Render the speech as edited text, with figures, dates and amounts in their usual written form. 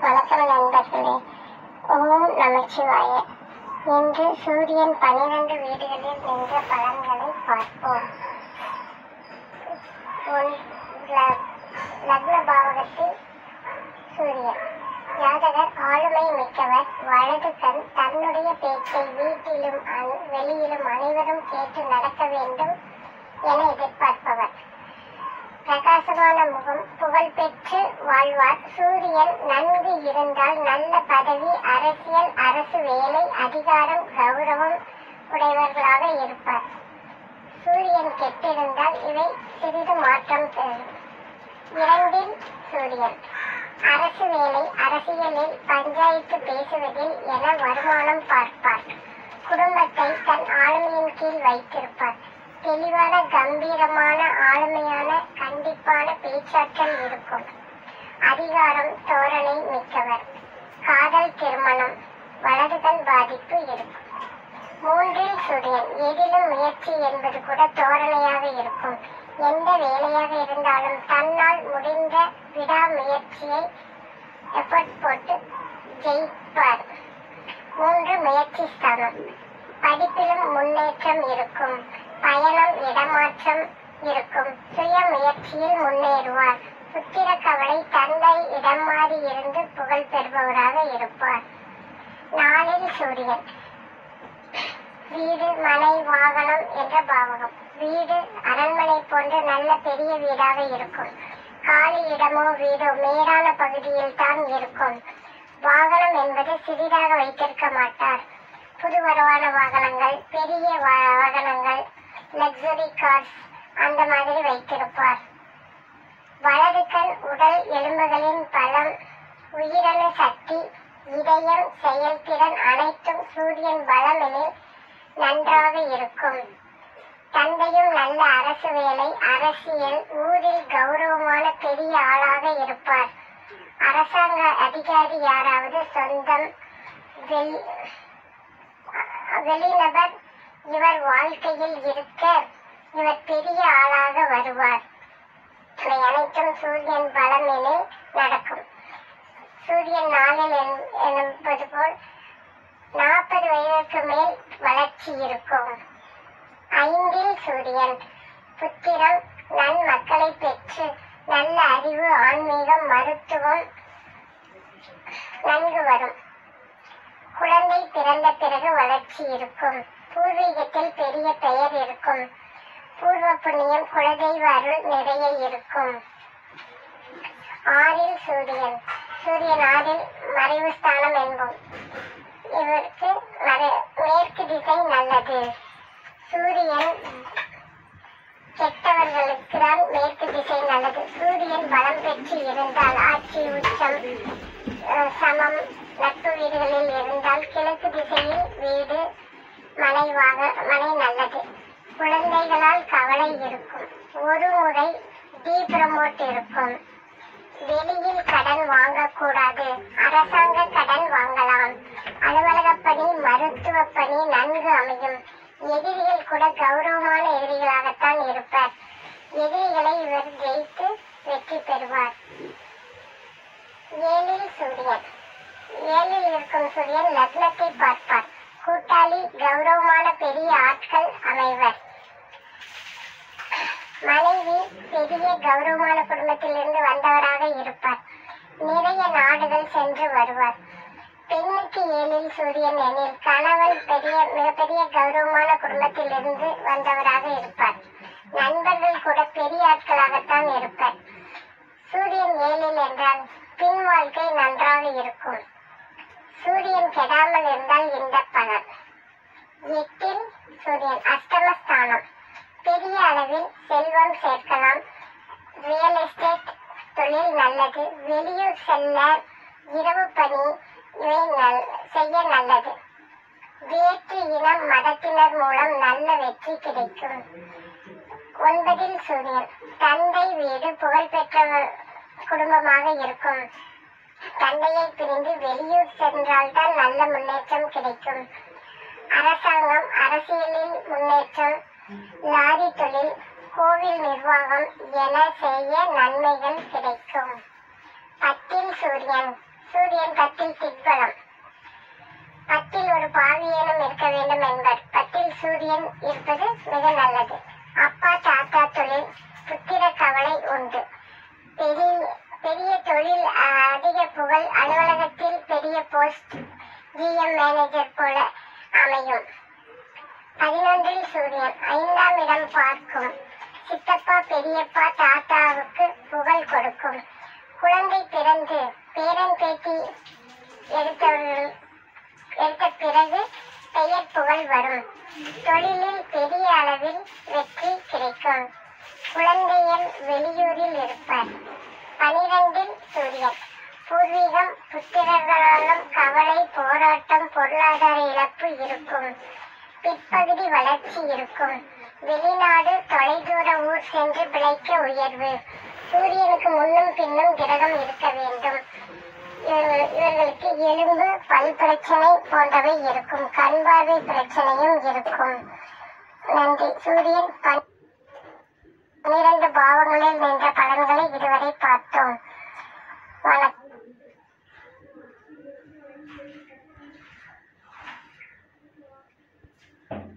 வணக்கம் நண்பர்களே. ஓம் நமச்சிவாய. இன்று சூரியன் 12 வீடுகளில் நின்ற பலன்களை பார்ப்போம். லக்ன பாவகத்தில் சூரியன் ஜாதகர் ஆளுமை மிக்கவர். வலது கண். தன்னுடைய பேச்சை வீட்டிலும் வெளியிலும் அனைவரும் கேட்டு நடக்க வேண்டும் என எதிர்பார்ப்பவர். பிரகாசமான முகம். புகழ் பெற்று வாழ்வார். சூரியன் நன்கு இருந்தால் நல்ல பதவி, அரசியல், அரசு வேலை, அதிகாரம், கௌரவம் உடையவர்களாக இருப்பார். சூரியன் கெட்டிருந்தால் இவை சிறிது மாற்றம் பெறும். 2 சூரியன் அரசு வேலை, அரசியலில், பஞ்சாயத்து பேசுவதில் என வருமானம் பார்ப்பார். குடும்பத்தை தன் ஆளுமையின் கீழ் வைத்திருப்பார். தெளிவான, கம்பீரமான, ஆளுமையான, கண்டிப்பான பேச்சாற்றல் இருக்கும். அதிகாரம், தோரணை மிக்கவர். காதல், திருமணம், வலதுகண் பாதிப்பு இருக்கும். 3 சூரியன் எதிலும் முயற்சி என்பது கூட தோரணையாக இருக்கும். எந்த வேலையாக இருந்தாலும் தன்னால் முடிந்த விடாமுயற்சியை எஃபர்ட் போட்டு ஜெயிப்பார். 3 முயற்சி ஸ்தானம். படிப்பிலும் முன்னேற்றம் இருக்கும். பயணம், இடமாற்றம் இருக்கும். சுய முயற்சியில் முன்னேறுவார். புத்திர கவலை. தந்தை இடம் மாறி இருந்து புகழ் பெறுபவராக இருப்பார். 4 சூரியன் வீடு, மனை, வாகனம் என்ற பாவகம். வீடு அரண்மனை போன்ற நல்ல பெரிய வீடாக இருக்கும். காலி இடமோ வீடோ மேடான பகுதியில் தான் இருக்கும். வாகனம் என்பது சிறிதாக வைத்திருக்க மாட்டார். புது வரவான வாகனங்கள், பெரிய வாகனங்கள், லக்ஸுரி கார்ஸ் அந்த மாதிரி வைத்திருப்பார். வலது கண். உடல் எலும்புகளின் பலம், உயிரணு சக்தி, இதயம், செயல்திறன் அனைத்தும் சூரியன் பலமெனில் நன்றாக இருக்கும். தந்தையும் நல்ல அரசு வேலை, அரசியல், ஊரில் கௌரவமான பெரிய ஆளாக இருப்பார். அரசாங்க அதிகாரி யாராவது, சொந்தம், வெளிநபர் இவர் வாழ்க்கையில் இருக்க இவர் பெரிய ஆளாக வருவார். இவை அனைத்தும் சூரியன் பலமெனில் நடக்கும். சூரியன் 4 என்பது போல் 40 வயதுக்கு மேல் வளர்ச்சி இருக்கும். 5 சூரியன் புத்திரம். நன்மக்களை பெற்று நல்ல அறிவு, ஆன்மீகம், மருத்துவம் நன்கு வரும். குழந்தை பிறந்த பிறகு வளர்ச்சி இருக்கும். பூர்வீகத்தில் பெரிய பெயர் இருக்கும். பூர்வ புண்ணியம், குலதெய்வ அருள் நிறைய இருக்கும். 6 சூரியன். சூரியன் 6 மறைவு ஸ்தானம் என்போம். இவருக்கு மேற்கு திசை நல்லது. சூரியன் கெட்டவர்களுக்கு தான் மேற்கு திசை நல்லது. சூரியன் பலம் பெற்று இருந்தால், ஆட்சி, உச்சம், சமம், நட்பு வீடுகளில் இருந்தால் கிழக்கு திசையில் வீடு, மனை நல்லது. குழந்தைகளால் கவலை இருக்கும். ஒரு முறை டீப்ரமோட் இருக்கும். வெளியில் கடன் வாங்கக்கூடாது. அரசாங்க கடன் வாங்கலாம். அலுவலக பணி, மருத்துவ பணி நன்கு அமையும். எதிரிகள் கூட கௌரவமான எதிரிகளாகத்தான் இருப்பார். எதிரிகளை இவர் ஜெயித்து வெற்றி பெறுவார். 7 சூரியன். 7 இருக்கும் சூரியன் லக்னத்தை பார்ப்பார். கூட்டாளி, கௌரவமான பெரிய ஆட்கள் அமைவர். மனைவி பெரிய கௌரவமான குடும்பத்திலிருந்து வந்தவராக இருப்பார். நிறைய நாடுகள் சென்று வருவார். பெண்ணுக்கு 7 சூரியன் எனில் கணவன் மிகப்பெரிய கௌரவமான குடும்பத்திலிருந்து வந்தவராக இருப்பார். நண்பர்கள் கூட பெரிய ஆட்களாகத்தான் இருப்பார். சூரியன் 7 என்றால் பின் வாழ்க்கை நன்றாக இருக்கும். சூரியன் கெடாமல் இருந்தால் இந்த பலன். 8 சூரியன் அஷ்டமஸ்தானம். பெரிய அளவில் செல்வம் சேர்க்கலாம். ரியல் எஸ்டேட் தொழில் நல்லது. வெளியூர் செல்ல, இரவு பணி இவை செய்ய நல்லது. வேற்று இனம், மதத்தினர் மூலம் நல்ல வெற்றி கிடைக்கும். 9 சூரியன். தந்தை வீடு புகழ்பெற்ற குடும்பமாக இருக்கும். தந்தையை பிரிந்து வெளியூர் சென்றால்தான் நல்ல முன்னேற்றம் கிடைக்கும். அரசாங்கம், அரசியலில் முன்னேற்றம், லாரி தொழில், கோவில் நிர்வாகம் என செய்ய நன்மைகள் கிடைக்கும். 10 சூரியன் சூரியன் 10ல் திக்பலம். 10ல் ஒரு பாவியேனும் இருக்க வேண்டும் என்பர். 10ல் சூரியன் இருப்பது மிக நல்லது. அப்பா தாத்தா தொழில் புத்திர கவலை உண்டு. பெரிய தொழில், அதிக புகழ், அலுவலகத்தில் பெரிய போஸ்ட், ஜிஎம் மேனேஜர் போல அமையும். 11ல் சூரியன் 5ஆம் இடம் பார்க்கும். சித்தப்பா பெரியப்பா தாத்தாவுக்கு புகழ் கொடுக்கும். குழந்தை பிறந்து பேரன் பேத்தி எடுத்த பிறகு பெயர் புகழ் வரும். தொழிலில் பெரிய அளவில் வெற்றி கிடைக்கும். குழந்தைகள் வெளியூரில் இருப்பார். 12ல் சூரியன் பூர்வீகம், புத்திரர்களாலும் கவலை, போராட்டம், பொருளாதார இழப்பு இருக்கும். பிற்பகுதி வளர்ச்சி இருக்கும். வெளிநாடு, தொலைதூர ஊர் சென்று பிழைக்க உயர்வு. சூரியனுக்கு முன்னும் பின்னும் கிரகம் இருக்க வேண்டும். இவர்களுக்கு எலும்பு, பல் பிரச்சனை போன்றவை இருக்கும். கண் பார்வை பிரச்சனையும் இருக்கும். நன்றி. சூரியன் 12 பாவங்களில் நின்ற பலன்களை இதுவரை பார்த்தோம்.